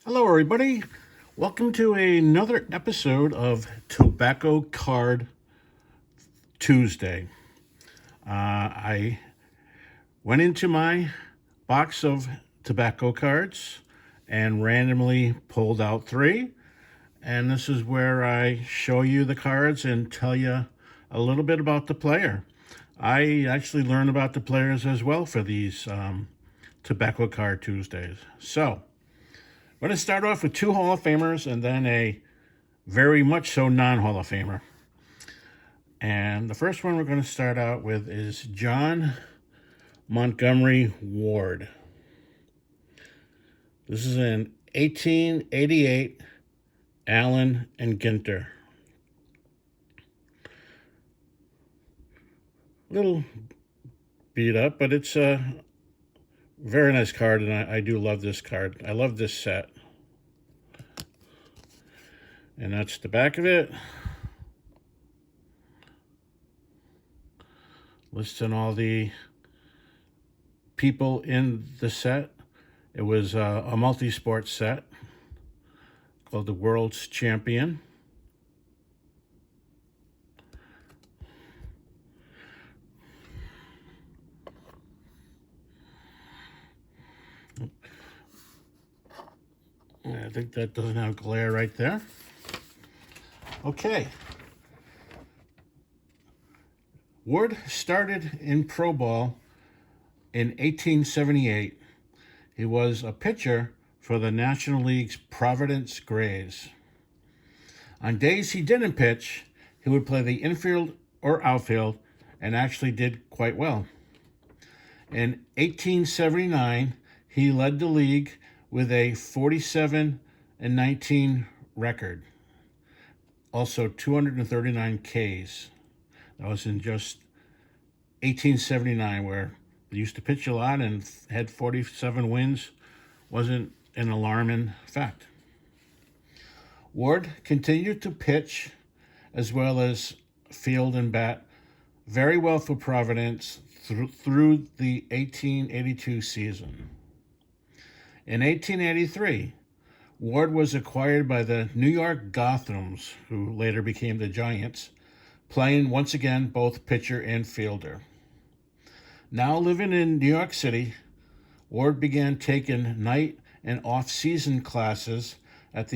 Hello, everybody. Welcome to another episode of Tobacco Card Tuesday. I went into my box of tobacco cards and randomly pulled out three. And this is where I show you the cards and tell you a little bit about the player. I actually learn about the players as well for these Tobacco Card Tuesdays. So, I'm going to start off with two Hall of Famers and then a very much so non-Hall of Famer. And the first one we're going to start out with is John Montgomery Ward. This is an 1888 Allen and Ginter. A little beat up, but it's a very nice card, and I do love this card. I love this set. And that's the back of it. Listing all the people in the set. It was a multi-sport set called the World's Champion. I think that doesn't have glare right there. Okay. Ward started in pro ball in 1878. He was a pitcher for the National League's Providence Grays. On days he didn't pitch, he would play the infield or outfield and actually did quite well. In 1879, he led the league with a 47-19 record. Also 239 Ks. That was in just 1879, where they used to pitch a lot and had 47 wins. Wasn't an alarming fact. Ward continued to pitch as well as field and bat very well for Providence through the 1882 season. In 1883, Ward was acquired by the New York Gothams, who later became the Giants, playing once again both pitcher and fielder. Now living in New York City, Ward began taking night and off-season classes at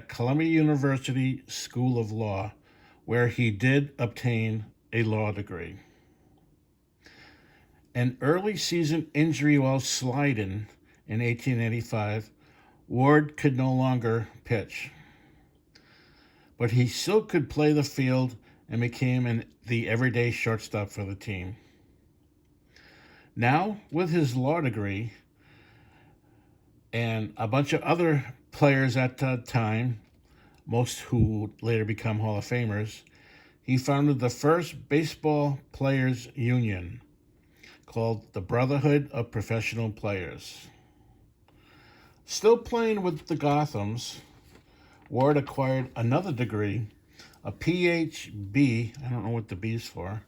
Columbia University School of Law, where he did obtain a law degree. An early season injury while sliding in 1885, Ward could no longer pitch, but he still could play the field and became the everyday shortstop for the team. Now, with his law degree and a bunch of other players at that time, most who would later become Hall of Famers, he founded the first baseball players union called the Brotherhood of Professional Players. Still playing with the Gothams, Ward acquired another degree, a PhD, I don't know what the B is for,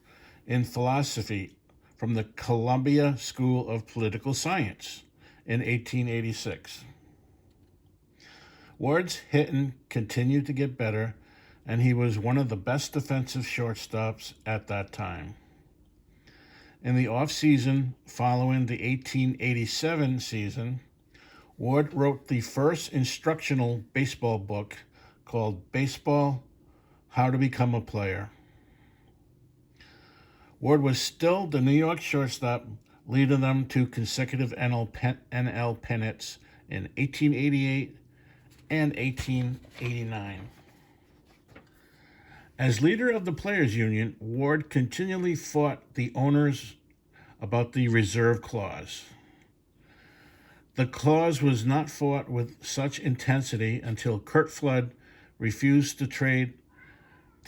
in philosophy from the Columbia School of Political Science in 1886. Ward's hitting continued to get better, and he was one of the best defensive shortstops at that time. In the off-season following the 1887 season, Ward wrote the first instructional baseball book called Baseball: How to Become a Player. Ward was still the New York shortstop, leading them to consecutive NL pennants in 1888 and 1889. As leader of the Players Union, Ward continually fought the owners about the reserve clause. The clause was not fought with such intensity until Curt Flood refused to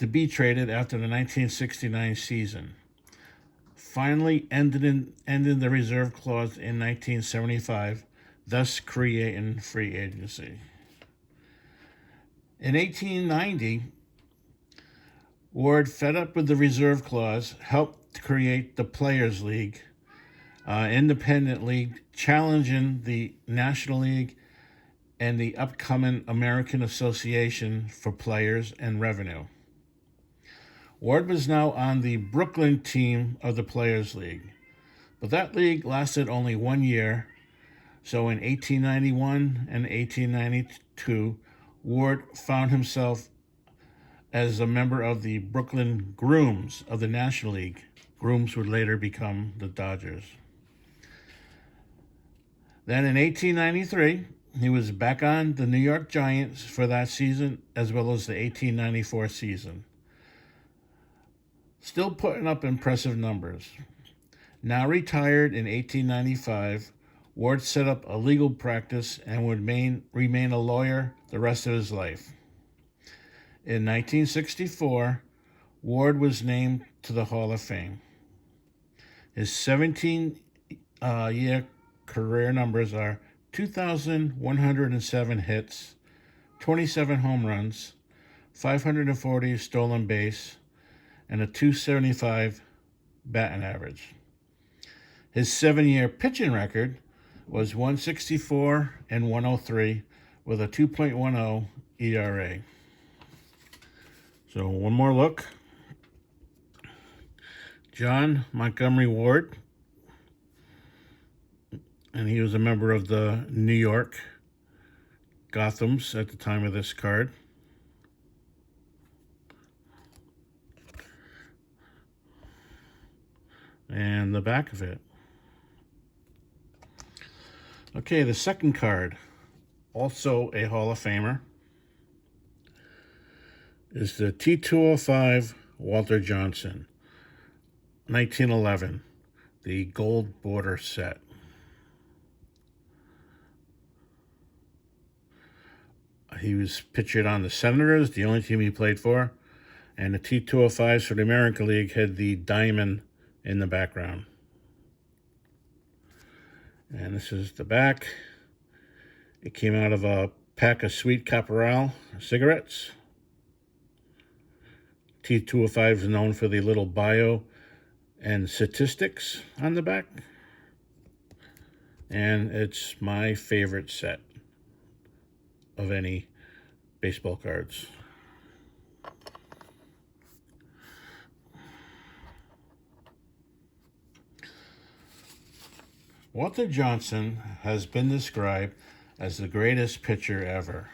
be traded after the 1969 season, finally ending the reserve clause in 1975, thus creating free agency. In 1890, Ward, fed up with the reserve clause, helped create the Players League, independent league, challenging the National League and the upcoming American Association for Players and Revenue. Ward was now on the Brooklyn team of the Players League, but that league lasted only 1 year, so in 1891 and 1892, Ward found himself as a member of the Brooklyn Grooms of the National League. Grooms would later become the Dodgers. Then in 1893, he was back on the New York Giants for that season, as well as the 1894 season. Still putting up impressive numbers. Now retired in 1895, Ward set up a legal practice and would remain a lawyer the rest of his life. In 1964, Ward was named to the Hall of Fame. His 17-year career numbers are 2,107 hits, 27 home runs, 540 stolen base, and a .275 batting average. His 7-year pitching record was 164 and 103 with a 2.10 ERA. So one more look. John Montgomery Ward, and he was a member of the New York Gothams at the time of this card. And the back of it. Okay, the second card, also a Hall of Famer, is the T205 Walter Johnson, 1911, the gold border set. He was pictured on the Senators, the only team he played for, and the T205s for the American League had the diamond in the background. And this is the back. It came out of a pack of Sweet Caporal cigarettes. T205 is known for the little bio and statistics on the back. And it's my favorite set of any baseball cards. Walter Johnson has been described as the greatest pitcher ever.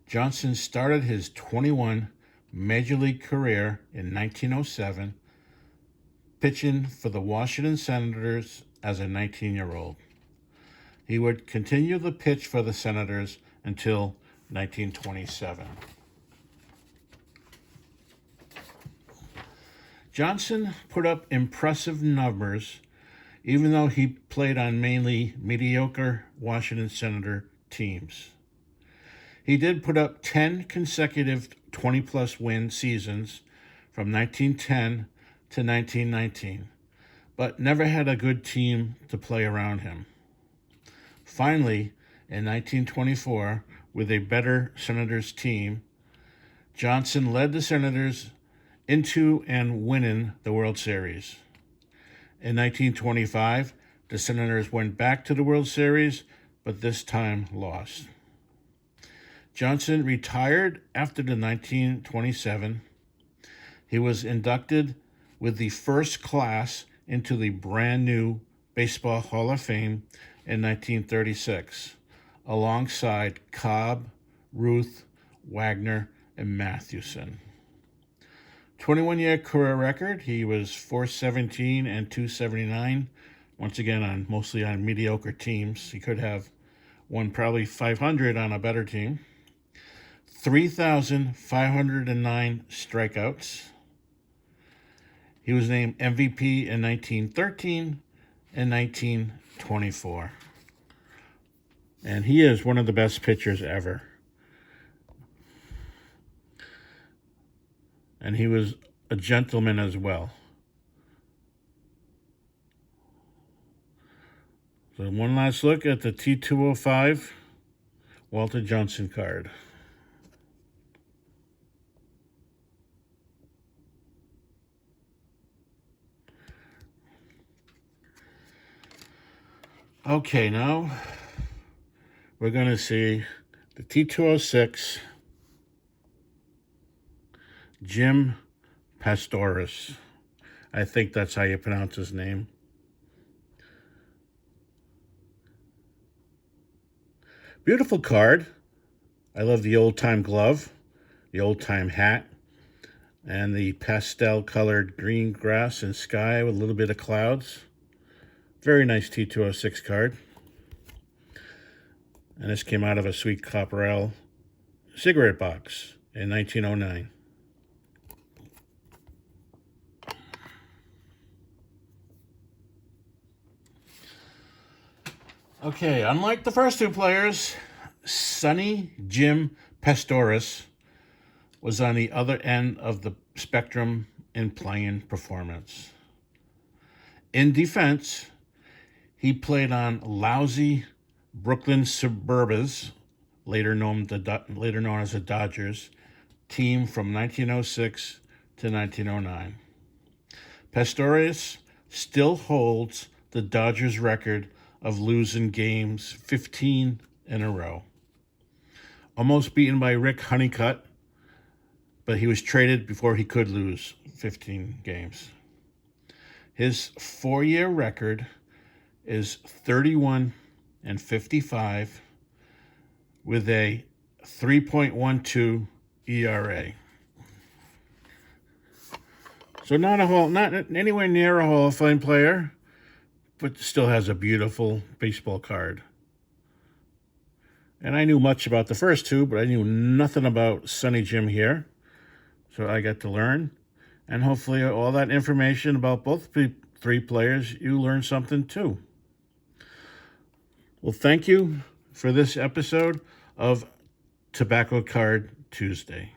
Johnson started his 21 Major League career in 1907, pitching for the Washington Senators as a 19-year-old. He would continue to pitch for the Senators until 1927. Johnson put up impressive numbers even though he played on mainly mediocre Washington Senator teams. He did put up 10 consecutive 20-plus win seasons from 1910 to 1919, but never had a good team to play around him. Finally, in 1924, with a better Senators team, Johnson led the Senators into and winning the World Series. In 1925, the Senators went back to the World Series, but this time lost. Johnson retired after the 1927. He was inducted with the first class into the brand new Baseball Hall of Fame in 1936, alongside Cobb, Ruth, Wagner, and Mathewson. 21-year career record, he was .417 and .279, once again mostly on mediocre teams. He could have won probably 500 on a better team. 3,509 strikeouts. He was named MVP in 1913 and 1924. And he is one of the best pitchers ever. And he was a gentleman as well. So one last look at the T205 Walter Johnson card. Okay, now we're going to see the T206 Jim Pastorus. I think that's how you pronounce his name. Beautiful card. I love the old-time glove, the old-time hat, and the pastel-colored green grass and sky with a little bit of clouds. Very nice T206 card. And this came out of a Sweet Copperell cigarette box in 1909. Okay, unlike the first two players, Sonny Jim Pastorus was on the other end of the spectrum in playing performance. In defense, he played on lousy Brooklyn Suburbans, later known as the Dodgers, team from 1906 to 1909. Pastorus still holds the Dodgers record of losing games 15 in a row. Almost beaten by Rick Honeycutt, but he was traded before he could lose 15 games. His 4-year record is 31-55 with a 3.12 ERA. So not anywhere near a Hall of Fame player, but still has a beautiful baseball card. And I knew much about the first two, but I knew nothing about Sonny Jim here. So I got to learn. And hopefully all that information about both three players, you learned something too. Well, thank you for this episode of Tobacco Card Tuesday.